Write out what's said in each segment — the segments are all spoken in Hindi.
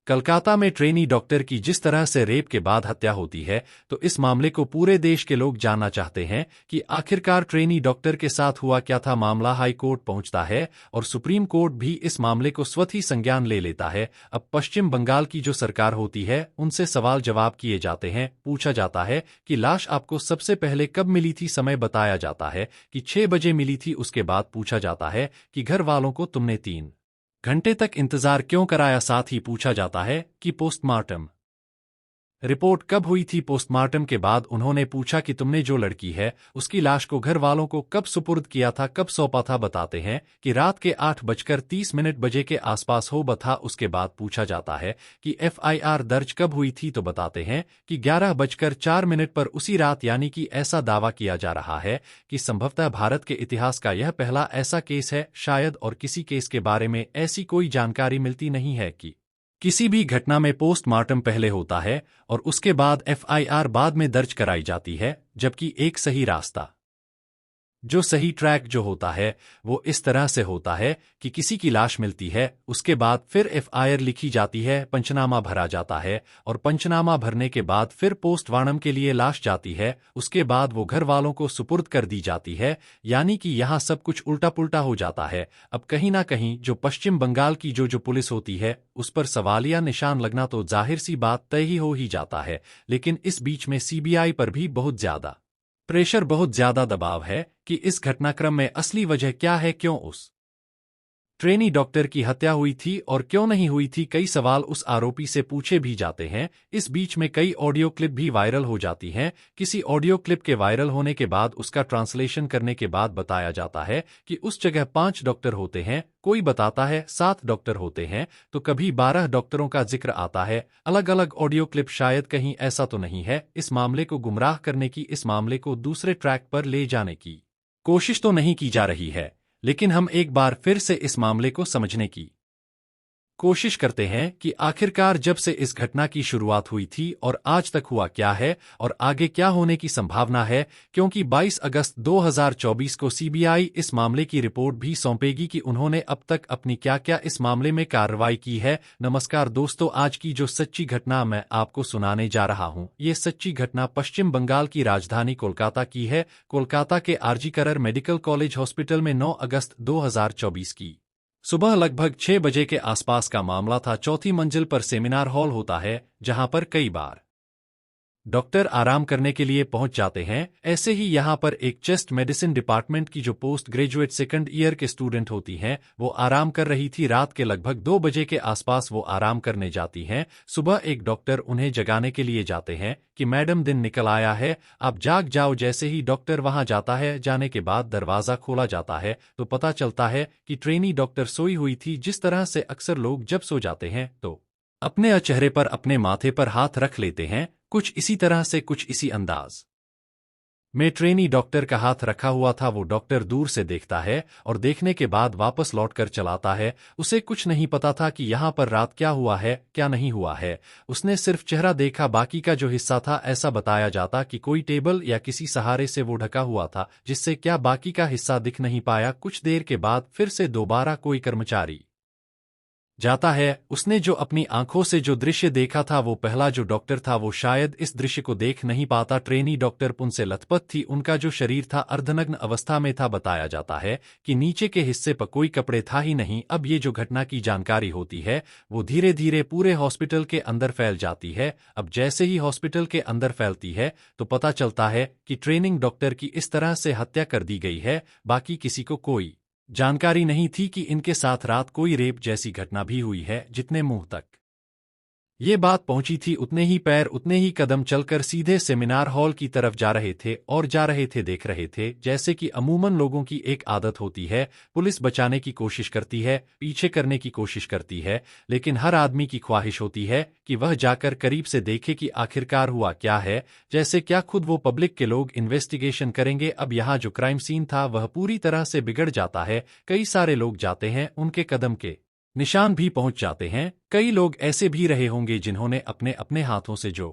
कलकाता में ट्रेनी डॉक्टर की जिस तरह से रेप के बाद हत्या होती है, तो इस मामले को पूरे देश के लोग जानना चाहते हैं कि आखिरकार ट्रेनी डॉक्टर के साथ हुआ क्या था। मामला हाई कोर्ट पहुंचता है और सुप्रीम कोर्ट भी इस मामले को स्वतः ही संज्ञान ले लेता है। अब पश्चिम बंगाल की जो सरकार होती है, उनसे सवाल जवाब किए जाते हैं। पूछा जाता है कि लाश आपको सबसे पहले कब मिली थी, समय बताया जाता है कि 6 बजे मिली थी। उसके बाद पूछा जाता है कि घर वालों को तुमने 3 घंटे तक इंतजार क्यों कराया। साथ ही पूछा जाता है कि पोस्टमार्टम रिपोर्ट कब हुई थी। पोस्टमार्टम के बाद उन्होंने पूछा कि तुमने जो लड़की है उसकी लाश को घर वालों को कब सुपुर्द किया था, कब सौंपा था। बताते हैं कि रात के 8:30 बजे के आसपास हो बता। उसके बाद पूछा जाता है कि FIR दर्ज कब हुई थी, तो बताते हैं कि 11:04 पर उसी रात। यानी कि ऐसा दावा किया जा रहा है कि संभवतः भारत के इतिहास का यह पहला ऐसा केस है शायद, और किसी केस के बारे में ऐसी कोई जानकारी मिलती नहीं है कि किसी भी घटना में पोस्टमार्टम पहले होता है और उसके बाद FIR बाद में दर्ज कराई जाती है। जबकि एक सही रास्ता, जो सही ट्रैक जो होता है, वो इस तरह से होता है कि किसी की लाश मिलती है, उसके बाद फिर FIR लिखी जाती है, पंचनामा भरा जाता है, और पंचनामा भरने के बाद फिर पोस्टमार्टम के लिए लाश जाती है। उसके बाद वो घर वालों को सुपुर्द कर दी जाती है। यानी कि यहाँ सब कुछ उल्टा पुल्टा हो जाता है। अब कहीं ना कहीं जो पश्चिम बंगाल की जो पुलिस होती है, उस पर सवालिया निशान लगना तो जाहिर सी बात तय ही हो ही जाता है। लेकिन इस बीच में CBI पर भी बहुत ज्यादा प्रेशर, बहुत ज्यादा दबाव है कि इस घटनाक्रम में असली वजह क्या है, क्यों उस ट्रेनी डॉक्टर की हत्या हुई थी और क्यों नहीं हुई थी। कई सवाल उस आरोपी से पूछे भी जाते हैं। इस बीच में कई ऑडियो क्लिप भी वायरल हो जाती हैं। किसी ऑडियो क्लिप के वायरल होने के बाद उसका ट्रांसलेशन करने के बाद बताया जाता है कि उस जगह 5 डॉक्टर होते हैं, कोई बताता है 7 डॉक्टर होते हैं, तो कभी 12 डॉक्टरों का जिक्र आता है। अलग अलग ऑडियो क्लिप, शायद कहीं ऐसा तो नहीं है इस मामले को गुमराह करने की, इस मामले को दूसरे ट्रैक पर ले जाने की कोशिश तो नहीं की जा रही है। लेकिन हम एक बार फिर से इस मामले को समझने की कोशिश करते हैं कि आखिरकार जब से इस घटना की शुरुआत हुई थी और आज तक हुआ क्या है और आगे क्या होने की संभावना है। क्योंकि 22 अगस्त 2024 को CBI इस मामले की रिपोर्ट भी सौंपेगी कि उन्होंने अब तक अपनी क्या क्या इस मामले में कार्रवाई की है। नमस्कार दोस्तों, आज की जो सच्ची घटना मैं आपको सुनाने जा रहा हूं, ये सच्ची घटना पश्चिम बंगाल की राजधानी कोलकाता की है। कोलकाता के RG कर मेडिकल कॉलेज हॉस्पिटल में 9 अगस्त 2024 की सुबह लगभग 6 बजे के आसपास का मामला था। चौथी मंजिल पर सेमिनार हॉल होता है, जहां पर कई बार डॉक्टर आराम करने के लिए पहुंच जाते हैं। ऐसे ही यहां पर एक चेस्ट मेडिसिन डिपार्टमेंट की जो पोस्ट ग्रेजुएट सेकंड ईयर के स्टूडेंट होती हैं, वो आराम कर रही थी। रात के लगभग 2 बजे के आसपास वो आराम करने जाती हैं। सुबह एक डॉक्टर उन्हें जगाने के लिए जाते हैं कि मैडम दिन निकल आया है, आप जाग जाओ। जैसे ही डॉक्टर वहां जाता है, जाने के बाद दरवाजा खोला जाता है तो पता चलता है कि ट्रेनी डॉक्टर सोई हुई थी। जिस तरह से अक्सर लोग जब सो जाते हैं तो अपने चेहरे पर, अपने माथे पर हाथ रख लेते हैं, कुछ इसी तरह से, कुछ इसी अंदाज में ट्रेनी डॉक्टर का हाथ रखा हुआ था। वो डॉक्टर दूर से देखता है और देखने के बाद वापस लौटकर चलाता है। उसे कुछ नहीं पता था कि यहाँ पर रात क्या हुआ है, क्या नहीं हुआ है। उसने सिर्फ चेहरा देखा, बाकी का जो हिस्सा था ऐसा बताया जाता कि कोई टेबल या किसी सहारे से वो ढका हुआ था, जिससे क्या बाकी का हिस्सा दिख नहीं पाया। कुछ देर के बाद फिर से दोबारा कोई कर्मचारी जाता है। उसने जो अपनी आंखों से जो दृश्य देखा था, वो पहला जो डॉक्टर था वो शायद इस दृश्य को देख नहीं पाता। ट्रेनी डॉक्टर पुन से लथपथ थी, उनका जो शरीर था अर्धनग्न अवस्था में था। बताया जाता है कि नीचे के हिस्से पर कोई कपड़े था ही नहीं। अब ये जो घटना की जानकारी होती है, वो धीरे धीरे पूरे हॉस्पिटल के अंदर फैल जाती है। अब जैसे ही हॉस्पिटल के अंदर फैलती है तो पता चलता है कि ट्रेनिंग डॉक्टर की इस तरह से हत्या कर दी गई है। बाकी किसी को कोई जानकारी नहीं थी कि इनके साथ रात कोई रेप जैसी घटना भी हुई है। जितने मुंह तक ये बात पहुंची थी, उतने ही पैर, उतने ही कदम चलकर सीधे सेमिनार हॉल की तरफ जा रहे थे और जा रहे थे, देख रहे थे। जैसे कि अमूमन लोगों की एक आदत होती है, पुलिस बचाने की कोशिश करती है, पीछे करने की कोशिश करती है, लेकिन हर आदमी की ख्वाहिश होती है कि वह जाकर करीब से देखे कि आखिरकार हुआ क्या है। जैसे क्या खुद वो पब्लिक के लोग इन्वेस्टिगेशन करेंगे। अब यहाँ जो क्राइम सीन था वह पूरी तरह से बिगड़ जाता है। कई सारे लोग जाते हैं, उनके कदम के निशान भी पहुंच जाते हैं। कई लोग ऐसे भी रहे होंगे जिन्होंने अपने अपने हाथों से जो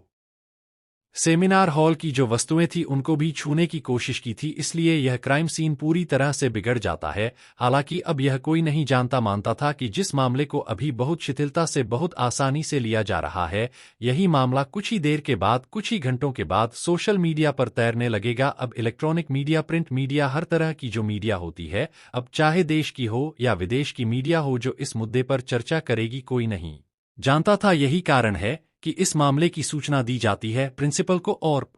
सेमिनार हॉल की जो वस्तुएं थी उनको भी छूने की कोशिश की थी, इसलिए यह क्राइम सीन पूरी तरह से बिगड़ जाता है। हालांकि अब यह कोई नहीं जानता मानता था कि जिस मामले को अभी बहुत शिथिलता से बहुत आसानी से लिया जा रहा है, यही मामला कुछ ही देर के बाद, कुछ ही घंटों के बाद सोशल मीडिया पर तैरने लगेगा। अब इलेक्ट्रॉनिक मीडिया, प्रिंट मीडिया, हर तरह की जो मीडिया होती है, अब चाहे देश की हो या विदेश की मीडिया हो, जो इस मुद्दे पर चर्चा करेगी कोई नहीं जानता था। यही कारण है कि इस मामले की सूचना दी जाती है प्रिंसिपल को, और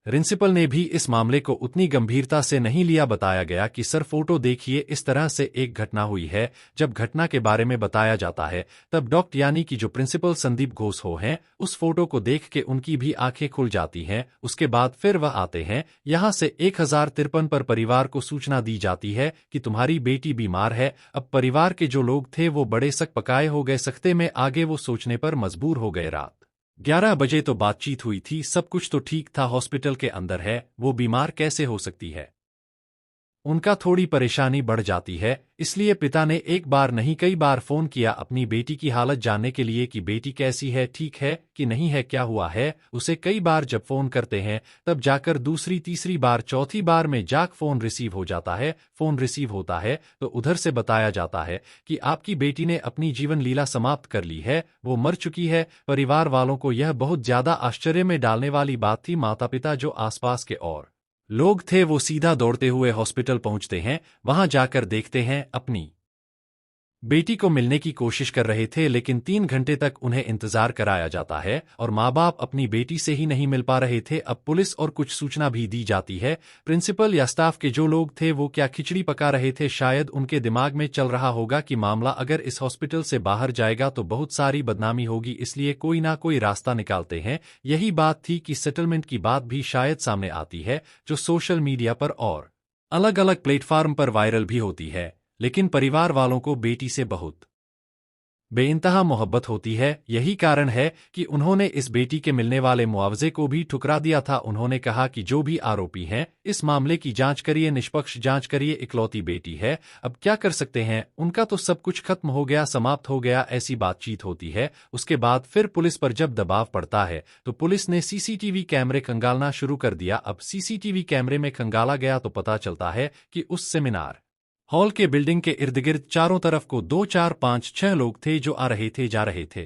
प्रिंसिपल ने भी इस मामले को उतनी गंभीरता से नहीं लिया। बताया गया कि सर फोटो देखिए, इस तरह से एक घटना हुई है। जब घटना के बारे में बताया जाता है तब डॉक्टर यानी कि जो प्रिंसिपल संदीप घोष हो हैं, उस फोटो को देख के उनकी भी आंखें खुल जाती हैं। उसके बाद फिर वह आते हैं यहां से 1053 पर परिवार को सूचना दी जाती है कि तुम्हारी बेटी बीमार है। अब परिवार के जो लोग थे वो बड़े सक पकाए हो गए, सख्ते में आगे वो सोचने पर मजबूर हो गए। रात 11 बजे तो बातचीत हुई थी, सब कुछ तो ठीक था, हॉस्पिटल के अंदर है, वो बीमार कैसे हो सकती है। उनका थोड़ी परेशानी बढ़ जाती है, इसलिए पिता ने एक बार नहीं कई बार फोन किया अपनी बेटी की हालत जानने के लिए कि बेटी कैसी है, ठीक है कि नहीं है, क्या हुआ है उसे। कई बार जब फोन करते हैं तब जाकर दूसरी तीसरी बार चौथी बार में जाक फोन रिसीव हो जाता है। फोन रिसीव होता है तो उधर से बताया जाता है कि आपकी बेटी ने अपनी जीवन लीला समाप्त कर ली है, वो मर चुकी है। परिवार वालों को यह बहुत ज्यादा आश्चर्य में डालने वाली बात थी। माता पिता जो आसपास के और लोग थे वो सीधा दौड़ते हुए हॉस्पिटल पहुंचते हैं। वहां जाकर देखते हैं अपनी बेटी को मिलने की कोशिश कर रहे थे, लेकिन 3 घंटे तक उन्हें इंतजार कराया जाता है और माँ बाप अपनी बेटी से ही नहीं मिल पा रहे थे। अब पुलिस और कुछ सूचना भी दी जाती है। प्रिंसिपल या स्टाफ के जो लोग थे वो क्या खिचड़ी पका रहे थे, शायद उनके दिमाग में चल रहा होगा कि मामला अगर इस हॉस्पिटल से बाहर जाएगा तो बहुत सारी बदनामी होगी, इसलिए कोई ना कोई रास्ता निकालते हैं। यही बात थी कि सेटलमेंट की बात भी शायद सामने आती है, जो सोशल मीडिया पर और अलग अलग प्लेटफॉर्म पर वायरल भी होती है। लेकिन परिवार वालों को बेटी से बहुत बेइंतहा मोहब्बत होती है। यही कारण है कि उन्होंने इस बेटी के मिलने वाले मुआवजे को भी ठुकरा दिया था। उन्होंने कहा कि जो भी आरोपी हैं इस मामले की जांच करिए, निष्पक्ष जांच करिए, इकलौती बेटी है, अब क्या कर सकते हैं, उनका तो सब कुछ खत्म हो गया, समाप्त हो गया। ऐसी बातचीत होती है। उसके बाद फिर पुलिस पर जब दबाव पड़ता है तो पुलिस ने सीसीटीवी कैमरे खंगालना शुरू कर दिया। अब सीसीटीवी कैमरे में खंगाला गया तो पता चलता है कि उस सेमिनार हॉल के बिल्डिंग के इर्द गिर्द चारों तरफ को 2 4 5 6 लोग थे जो आ रहे थे, जा रहे थे।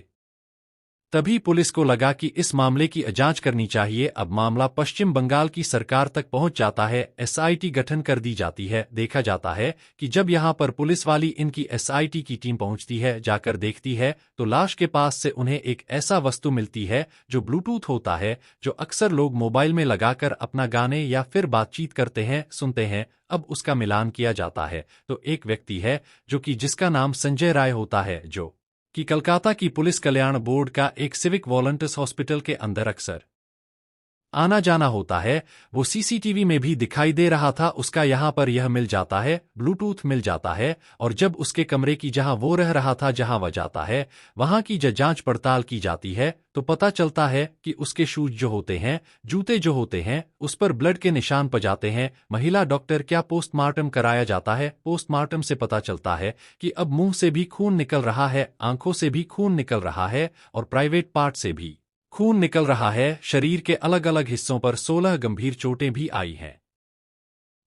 तभी पुलिस को लगा कि इस मामले की जांच करनी चाहिए। अब मामला पश्चिम बंगाल की सरकार तक पहुंच जाता है। एसआईटी गठन कर दी जाती है। देखा जाता है कि जब यहां पर पुलिस वाली इनकी एसआईटी की टीम पहुंचती है, जाकर देखती है तो लाश के पास से उन्हें एक ऐसा वस्तु मिलती है जो ब्लूटूथ होता है, जो अक्सर लोग मोबाइल में लगाकर अपना गाने या फिर बातचीत करते हैं, सुनते हैं। अब उसका मिलान किया जाता है तो एक व्यक्ति है जो कि जिसका नाम संजय राय होता है, जो कि कलकत्ता की पुलिस कल्याण बोर्ड का एक सिविक वॉलंटियर्स हॉस्पिटल के अंदर अक्सर आना जाना होता है, वो सीसीटीवी में भी दिखाई दे रहा था। उसका यहां पर यह मिल जाता है, ब्लूटूथ मिल जाता है, और जब उसके कमरे की जहां वो रह रहा था, जहां वह जाता है, वहां की जब जांच पड़ताल की जाती है तो पता चलता है कि उसके शूज जो होते हैं, जूते जो होते हैं, उस पर ब्लड के निशान पजाते हैं। महिला डॉक्टर क्या पोस्टमार्टम कराया जाता है। पोस्टमार्टम से पता चलता है कि अब मुंह से भी खून निकल रहा है, आंखों से भी खून निकल रहा है और प्राइवेट पार्ट से भी खून निकल रहा है। शरीर के अलग अलग हिस्सों पर 16 गंभीर चोटें भी आई हैं।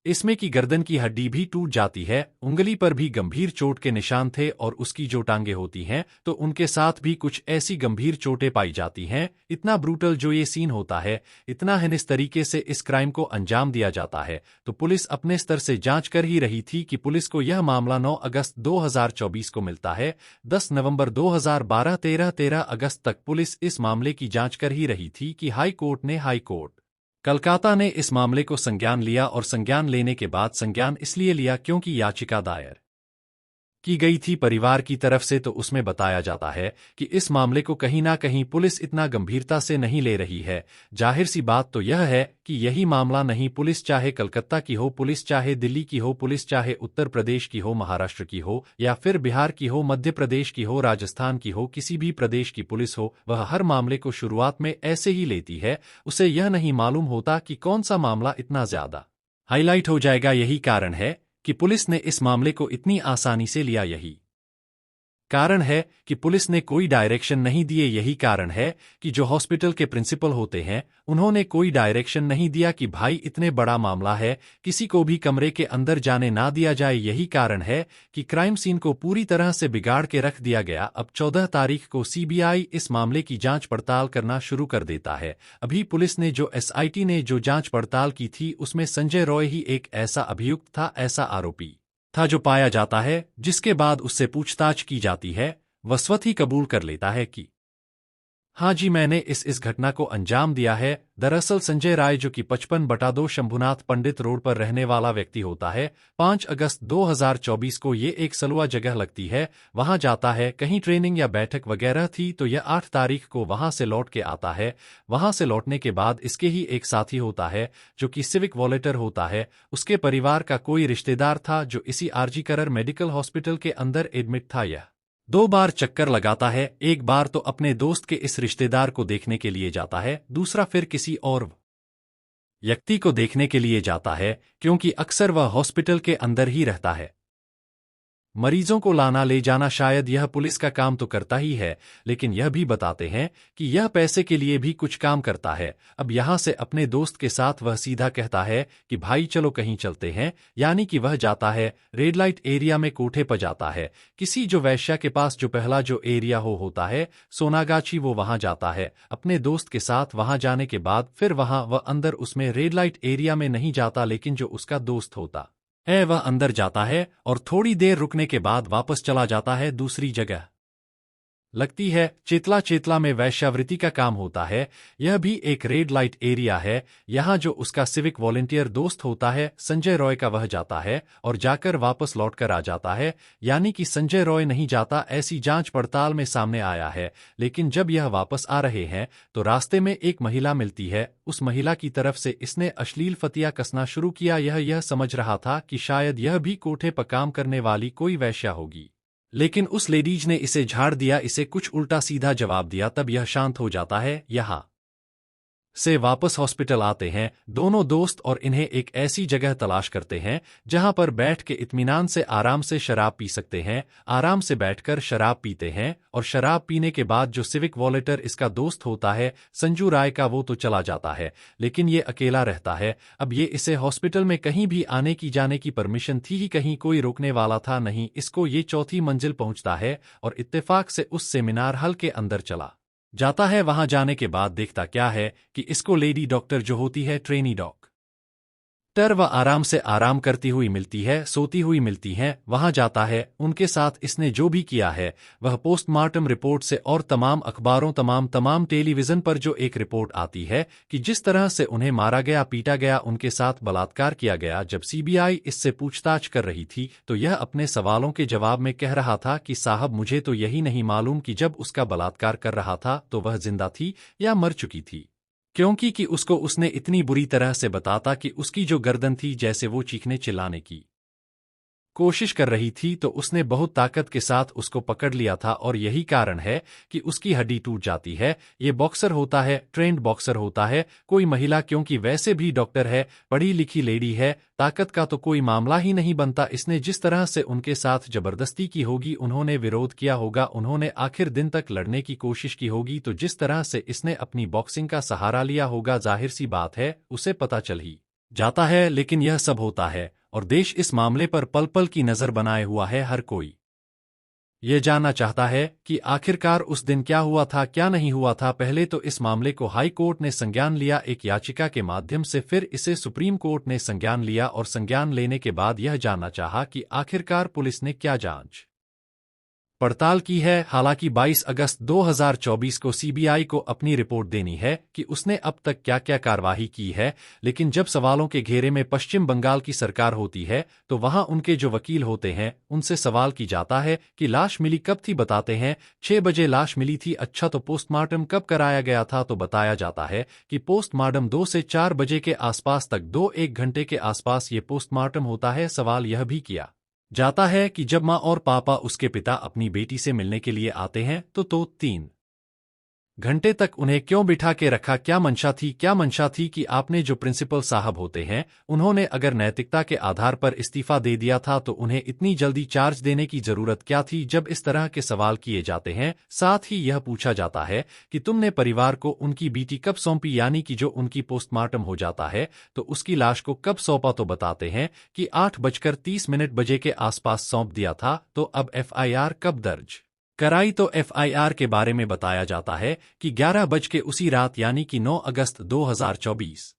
इसमें की गर्दन की हड्डी भी टूट जाती है, उंगली पर भी गंभीर चोट के निशान थे, और उसकी जो टांगे होती हैं तो उनके साथ भी कुछ ऐसी गंभीर चोटें पाई जाती हैं। इतना ब्रूटल जो ये सीन होता है, इतना हिंस तरीके से इस क्राइम को अंजाम दिया जाता है। तो पुलिस अपने स्तर से जांच कर ही रही थी कि पुलिस को यह मामला 9 अगस्त 2024 को मिलता है। 10 नवंबर 2012 13 अगस्त तक पुलिस इस मामले की जांच कर ही रही थी कि हाई कोर्ट कलकत्ता ने इस मामले को संज्ञान लिया, और संज्ञान लेने के बाद संज्ञान इसलिए लिया क्योंकि याचिका दायर की गई थी परिवार की तरफ से। तो उसमें बताया जाता है कि इस मामले को कहीं ना कहीं पुलिस इतना गंभीरता से नहीं ले रही है। जाहिर सी बात तो यह है कि यही मामला नहीं, पुलिस चाहे कलकत्ता की हो, पुलिस चाहे दिल्ली की हो, पुलिस चाहे उत्तर प्रदेश की हो, महाराष्ट्र की हो, या फिर बिहार की हो, मध्य प्रदेश की हो, राजस्थान की हो, किसी भी प्रदेश की पुलिस हो, वह हर मामले को शुरुआत में ऐसे ही लेती है। उसे यह नहीं मालूम होता कि कौन सा मामला इतना ज्यादा हाईलाइट हो जाएगा। यही कारण है कि पुलिस ने इस मामले को इतनी आसानी से लिया। यही कारण है कि पुलिस ने कोई डायरेक्शन नहीं दिए। यही कारण है कि जो हॉस्पिटल के प्रिंसिपल होते हैं उन्होंने कोई डायरेक्शन नहीं दिया कि भाई इतने बड़ा मामला है, किसी को भी कमरे के अंदर जाने ना दिया जाए। यही कारण है कि क्राइम सीन को पूरी तरह से बिगाड़ के रख दिया गया। अब 14 तारीख को सीबीआई इस मामले की जांच पड़ताल करना शुरू कर देता है। अभी पुलिस ने जो एसआईटी ने जो जांच पड़ताल की थी उसमें संजय रॉय ही एक ऐसा अभियुक्त था, ऐसा आरोपी था जो पाया जाता है। जिसके बाद उससे पूछताछ की जाती है, वह स्वतः ही कबूल कर लेता है कि हाँ जी, मैंने इस घटना को अंजाम दिया है। दरअसल संजय राय जो कि 55/2 शंभुनाथ पंडित रोड पर रहने वाला व्यक्ति होता है, 5 अगस्त 2024 को ये एक सलवा जगह लगती है, वहां जाता है। कहीं ट्रेनिंग या बैठक वगैरह थी तो यह 8 तारीख को वहां से लौट के आता है। वहां से लौटने के बाद इसके ही एक साथी होता है जो कि सिविक वॉलेंटियर होता है। उसके परिवार का कोई रिश्तेदार था जो इसी आरजी करर मेडिकल हॉस्पिटल के अंदर एडमिट था। यह 2 बार चक्कर लगाता है। एक बार तो अपने दोस्त के इस रिश्तेदार को देखने के लिए जाता है, दूसरा फिर किसी और व्यक्ति को देखने के लिए जाता है, क्योंकि अक्सर वह हॉस्पिटल के अंदर ही रहता है। मरीजों को लाना ले जाना शायद यह पुलिस का काम तो करता ही है, लेकिन यह भी बताते हैं कि यह पैसे के लिए भी कुछ काम करता है। अब यहां से अपने दोस्त के साथ वह सीधा कहता है कि भाई चलो कहीं चलते हैं, यानी कि वह जाता है रेड लाइट एरिया में, कोठे पर जाता है किसी जो वैश्या के पास, जो पहला जो एरिया होता है सोनागाछी, वो वहां जाता है अपने दोस्त के साथ। वहां जाने के बाद फिर वहां वह अंदर उसमें रेड लाइट एरिया में नहीं जाता, लेकिन जो उसका दोस्त होता है वह अंदर जाता है और थोड़ी देर रुकने के बाद वापस चला जाता है दूसरी जगह। लगती है चेतला। चेतला में वैश्यावृत्ति का काम होता है। यह भी एक रेड लाइट एरिया है। यहाँ जो उसका सिविक वॉलेंटियर दोस्त होता है संजय रॉय का, वह जाता है और जाकर वापस लौटकर आ जाता है। यानी कि संजय रॉय नहीं जाता, ऐसी जांच पड़ताल में सामने आया है। लेकिन जब यह वापस आ रहे हैं तो रास्ते में एक महिला मिलती है। उस महिला की तरफ से इसने अश्लील फतिया कसना शुरू किया। यह समझ रहा था कि शायद यह भी कोठे पर काम करने वाली कोई वैश्या होगी, लेकिन उस लेडीज ने इसे झाड़ दिया, इसे कुछ उल्टा सीधा जवाब दिया। तब यह शांत हो जाता है। यहाँ से वापस हॉस्पिटल आते हैं दोनों दोस्त और इन्हें एक ऐसी जगह तलाश करते हैं जहां पर बैठ के इत्मीनान से आराम से शराब पी सकते हैं। आराम से बैठकर शराब पीते हैं और शराब पीने के बाद जो सिविक वॉलेंटियर इसका दोस्त होता है संजू राय का, वो तो चला जाता है, लेकिन ये अकेला रहता है। अब ये इसे हॉस्पिटल में कहीं भी आने की जाने की परमिशन थी ही, कहीं कोई रोकने वाला था नहीं इसको। ये 4थी मंजिल पहुंचता है और इत्तेफाक से उस सेमिनार हॉल के अंदर चला जाता है। वहां जाने के बाद देखता क्या है कि इसको लेडी डॉक्टर जो होती है ट्रेनी डॉक्टर, वह आराम से आराम करती हुई मिलती है, सोती हुई मिलती हैं। वहां जाता है, उनके साथ इसने जो भी किया है वह पोस्टमार्टम रिपोर्ट से और तमाम अखबारों तमाम टेलीविजन पर जो एक रिपोर्ट आती है कि जिस तरह से उन्हें मारा गया, पीटा गया, उनके साथ बलात्कार किया गया। जब सीबीआई इससे पूछताछ कर रही थी तो यह अपने सवालों के जवाब में कह रहा था कि साहब मुझे तो यही नहीं मालूम कि जब उसका बलात्कार कर रहा था तो वह जिंदा थी या मर चुकी थी, क्योंकि कि उसको उसने इतनी बुरी तरह से बताता कि उसकी जो गर्दन थी, जैसे वो चीखने चिल्लाने की कोशिश कर रही थी, तो उसने बहुत ताकत के साथ उसको पकड़ लिया था और यही कारण है कि उसकी हड्डी टूट जाती है। ये बॉक्सर होता है, ट्रेंड बॉक्सर होता है, कोई महिला, क्योंकि वैसे भी डॉक्टर है, पढ़ी लिखी लेडी है, ताकत का तो कोई मामला ही नहीं बनता। इसने जिस तरह से उनके साथ जबरदस्ती की होगी, उन्होंने विरोध किया होगा, उन्होंने आखिर दिन तक लड़ने की कोशिश की होगी, तो जिस तरह से इसने अपनी बॉक्सिंग का सहारा लिया होगा, जाहिर सी बात है उसे पता चल ही जाता है। लेकिन यह सब होता है और देश इस मामले पर पल पल की नजर बनाए हुआ है। हर कोई यह जानना चाहता है कि आखिरकार उस दिन क्या हुआ था, क्या नहीं हुआ था। पहले तो इस मामले को हाई कोर्ट ने संज्ञान लिया एक याचिका के माध्यम से, फिर इसे सुप्रीम कोर्ट ने संज्ञान लिया और संज्ञान लेने के बाद यह जानना चाहा कि आखिरकार पुलिस ने क्या जांच पड़ताल की है। हालांकि 22 अगस्त 2024 को सीबीआई को अपनी रिपोर्ट देनी है कि उसने अब तक क्या क्या कार्रवाई की है, लेकिन जब सवालों के घेरे में पश्चिम बंगाल की सरकार होती है तो वहां उनके जो वकील होते हैं उनसे सवाल की जाता है कि लाश मिली कब थी। बताते हैं 6 बजे लाश मिली थी। अच्छा, तो पोस्टमार्टम कब कराया गया था? तो बताया जाता है कि पोस्टमार्टम 2 से 4 बजे के आसपास तक, 2-1 घंटे के आसपास ये पोस्टमार्टम होता है। सवाल यह भी किया जाता है कि जब माँ और पापा, उसके पिता, अपनी बेटी से मिलने के लिए आते हैं तो 3 घंटे तक उन्हें क्यों बिठा के रखा? क्या मंशा थी कि आपने जो प्रिंसिपल साहब होते हैं, उन्होंने अगर नैतिकता के आधार पर इस्तीफा दे दिया था तो उन्हें इतनी जल्दी चार्ज देने की जरूरत क्या थी? जब इस तरह के सवाल किए जाते हैं, साथ ही यह पूछा जाता है कि तुमने परिवार को उनकी बीटी कब सौंपी, यानी कि जो उनकी पोस्टमार्टम हो जाता है तो उसकी लाश को कब सौंपा, तो बताते हैं कि 8:30 बजे के आसपास सौंप दिया था। तो अब एफआईआर कब दर्ज कराई? तो एफआईआर के बारे में बताया जाता है कि 11 बज के उसी रात, यानी कि 9 अगस्त 2024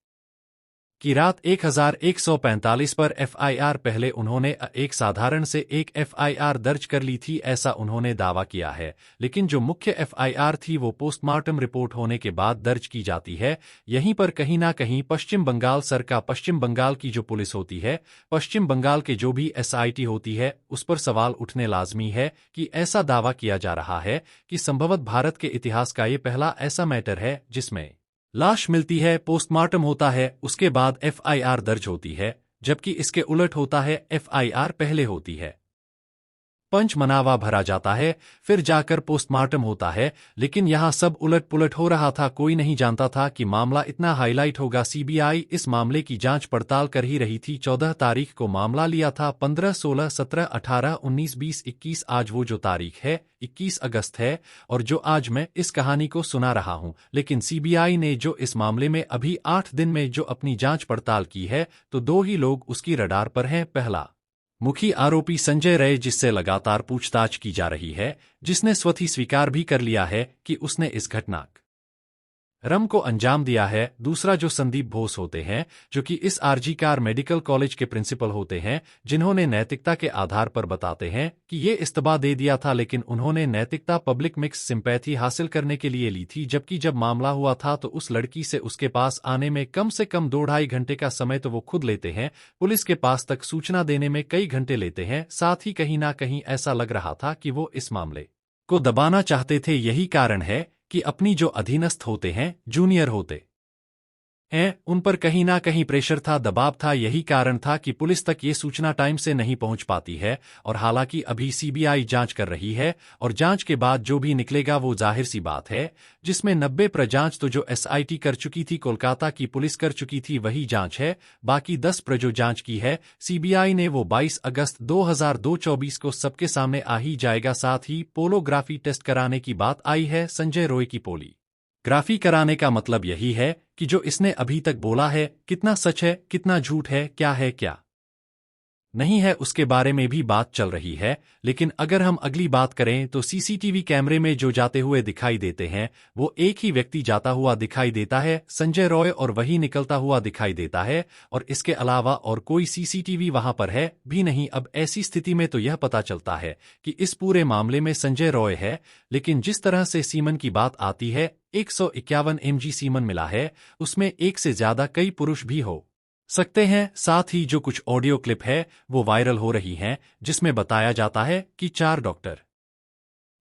की रात 1145 पर एफआईआर। पहले उन्होंने एक साधारण से एक एफआईआर दर्ज कर ली थी, ऐसा उन्होंने दावा किया है, लेकिन जो मुख्य एफआईआर थी वो पोस्टमार्टम रिपोर्ट होने के बाद दर्ज की जाती है। यहीं पर कहीं ना कहीं पश्चिम बंगाल सरकार, पश्चिम बंगाल की जो पुलिस होती है, पश्चिम बंगाल के जो भी एसआईटी होती है, उस पर सवाल उठने लाजमी है कि ऐसा दावा किया जा रहा है कि संभवत भारत के इतिहास का ये पहला ऐसा मैटर है जिसमें लाश मिलती है, पोस्टमार्टम होता है, उसके बाद एफआईआर दर्ज होती है, जबकि इसके उलट होता है, एफआईआर पहले होती है, पंचमनावा भरा जाता है, फिर जाकर पोस्टमार्टम होता है। लेकिन यहाँ सब उलट पुलट हो रहा था। कोई नहीं जानता था कि मामला इतना हाईलाइट होगा। सीबीआई इस मामले की जांच पड़ताल कर ही रही थी। 14 तारीख को मामला लिया था, 15, 16, 17, 18, 19, 20, 21, आज वो जो तारीख है 21 अगस्त है, और जो आज मैं इस कहानी को सुना रहा हूं। लेकिन सीबीआई ने जो इस मामले में अभी 8 दिन में जो अपनी जांच पड़ताल की है, तो 2 ही लोग उसकी रडार पर हैं। पहला मुखी आरोपी संजय रय, जिससे लगातार पूछताछ की जा रही है, जिसने स्वतः स्वीकार भी कर लिया है कि उसने इस घटना रम को अंजाम दिया है। दूसरा जो संदीप बोस होते हैं, जो कि इस आरजी कार मेडिकल कॉलेज के प्रिंसिपल होते हैं, जिन्होंने नैतिकता के आधार पर बताते हैं कि ये इस्तीफा दे दिया था, लेकिन उन्होंने नैतिकता पब्लिक मिक्स सिंपैथी हासिल करने के लिए ली थी। जबकि जब मामला हुआ था तो उस लड़की से उसके पास आने में कम से कम 2-2.5 घंटे का समय तो वो खुद लेते हैं, पुलिस के पास तक सूचना देने में कई घंटे लेते हैं। साथ ही कहीं ना कहीं ऐसा लग रहा था कि वो इस मामले को दबाना चाहते थे। यही कारण है कि अपनी जो अधीनस्थ होते हैं, जूनियर होते हैं, उन पर कहीं ना कहीं प्रेशर था, दबाव था। यही कारण था कि पुलिस तक ये सूचना टाइम से नहीं पहुंच पाती है। और हालांकि अभी सीबीआई जांच कर रही है, और जांच के बाद जो भी निकलेगा वो जाहिर सी बात है, जिसमें 90% जांच तो जो एसआईटी कर चुकी थी, कोलकाता की पुलिस कर चुकी थी, वही जांच है। बाकी 10% जो जांच की है सीबीआई ने, वो 22 अगस्त 2024 को सबके सामने आ ही जाएगा। साथ ही पोलोग्राफी टेस्ट कराने की बात आई है। संजय रॉय की पोलीग्राफी कराने का मतलब यही है कि जो इसने अभी तक बोला है, कितना सच है, कितना झूठ है, क्या नहीं है, उसके बारे में भी बात चल रही है। लेकिन अगर हम अगली बात करें तो सीसीटीवी कैमरे में जो जाते हुए दिखाई देते हैं, वो एक ही व्यक्ति जाता हुआ दिखाई देता है, संजय रॉय, और वही निकलता हुआ दिखाई देता है, और इसके अलावा और कोई सीसीटीवी वहां पर है भी नहीं। अब ऐसी स्थिति में तो यह पता चलता है कि इस पूरे मामले में संजय रॉय है। लेकिन जिस तरह से सीमन की बात आती है, 151 mg सीमन मिला है, उसमें एक से ज्यादा कई पुरुष भी हो सकते हैं। साथ ही जो कुछ ऑडियो क्लिप है वो वायरल हो रही हैं, जिसमें बताया जाता है कि 4 डॉक्टर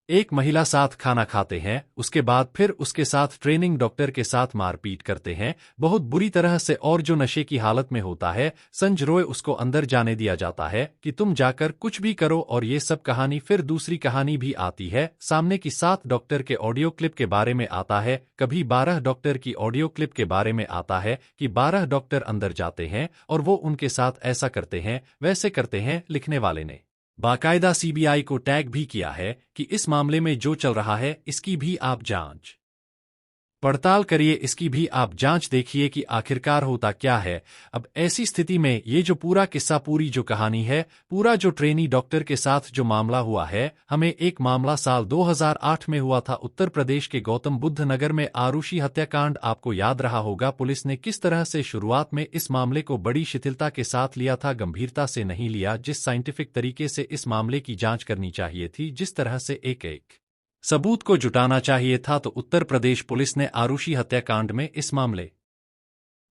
एक महिला साथ खाना खाते हैं, उसके बाद फिर उसके साथ ट्रेनिंग डॉक्टर के साथ मारपीट करते हैं बहुत बुरी तरह से, और जो नशे की हालत में होता है संजय रॉय, उसको अंदर जाने दिया जाता है कि तुम जाकर कुछ भी करो। और ये सब कहानी, फिर दूसरी कहानी भी आती है सामने की। 7 डॉक्टर के ऑडियो क्लिप के बारे में आता है, कभी 12 डॉक्टर की ऑडियो क्लिप के बारे में आता है कि 12 डॉक्टर अंदर जाते हैं और वो उनके साथ ऐसा करते हैं, वैसे करते हैं। लिखने वाले ने बाकायदा सीबीआई को टैग भी किया है कि इस मामले में जो चल रहा है इसकी भी आप जांच पड़ताल करिए, इसकी भी आप जांच देखिए कि आखिरकार होता क्या है। अब ऐसी स्थिति में ये जो पूरा किस्सा, पूरी जो कहानी है, पूरा जो ट्रेनी डॉक्टर के साथ जो मामला हुआ है, हमें एक मामला साल 2008 में हुआ था उत्तर प्रदेश के गौतम बुद्ध नगर में, आरुषि हत्याकांड। आपको याद रहा होगा पुलिस ने किस तरह से शुरुआत में इस मामले को बड़ी शिथिलता के साथ लिया था, गंभीरता से नहीं लिया। जिस साइंटिफिक तरीके से इस मामले की जांच करनी चाहिए थी, जिस तरह से एक एक सबूत को जुटाना चाहिए था, तो उत्तर प्रदेश पुलिस ने आरुषि हत्याकांड में इस मामले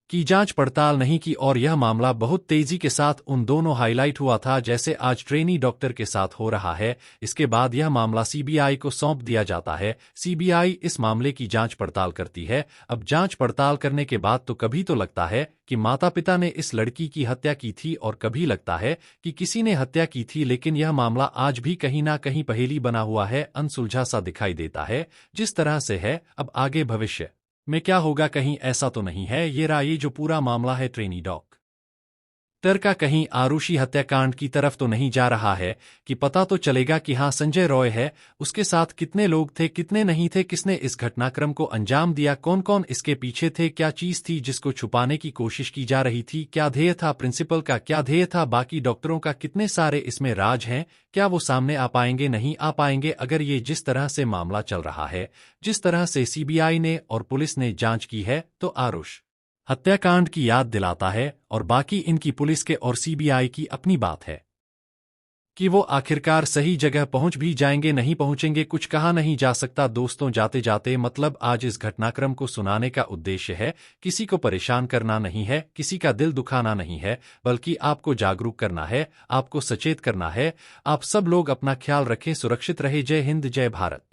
की जांच पड़ताल नहीं की और यह मामला बहुत तेजी के साथ उन दोनों हाईलाइट हुआ था जैसे आज ट्रेनी डॉक्टर के साथ हो रहा है। इसके बाद यह मामला सीबीआई को सौंप दिया जाता है। सीबीआई इस मामले की जांच पड़ताल करती है। अब जांच पड़ताल करने के बाद तो कभी तो लगता है कि माता पिता ने इस लड़की की हत्या की थी और कभी लगता है कि किसी ने हत्या की थी, लेकिन यह मामला आज भी कहीं ना कहीं पहेली बना हुआ है, अनसुलझा सा दिखाई देता है। जिस तरह से है, अब आगे भविष्य में क्या होगा, कहीं ऐसा तो नहीं है ये जो पूरा मामला है ट्रेनी डॉक्टर का कहीं आरुषि हत्याकांड की तरफ तो नहीं जा रहा है कि पता तो चलेगा कि हाँ संजय रॉय है, उसके साथ कितने लोग थे कितने नहीं थे, किसने इस घटनाक्रम को अंजाम दिया, कौन कौन इसके पीछे थे, क्या चीज थी जिसको छुपाने की कोशिश की जा रही थी, क्या ध्येय था प्रिंसिपल का, क्या ध्येय था बाकी डॉक्टरों का, कितने सारे इसमें राज हैं, क्या वो सामने आ पाएंगे नहीं आ पाएंगे। अगर ये जिस तरह से मामला चल रहा है, जिस तरह से सीबीआई ने और पुलिस ने जांच की है, तो आरुष हत्याकांड की याद दिलाता है। और बाकी इनकी पुलिस के और सीबीआई की अपनी बात है कि वो आखिरकार सही जगह पहुंच भी जाएंगे नहीं पहुंचेंगे, कुछ कहा नहीं जा सकता। दोस्तों, जाते जाते मतलब आज इस घटनाक्रम को सुनाने का उद्देश्य है किसी को परेशान करना नहीं है, किसी का दिल दुखाना नहीं है, बल्कि आपको जागरूक करना है, आपको सचेत करना है। आप सब लोग अपना ख्याल रखें, सुरक्षित रहे। जय हिंद, जय भारत।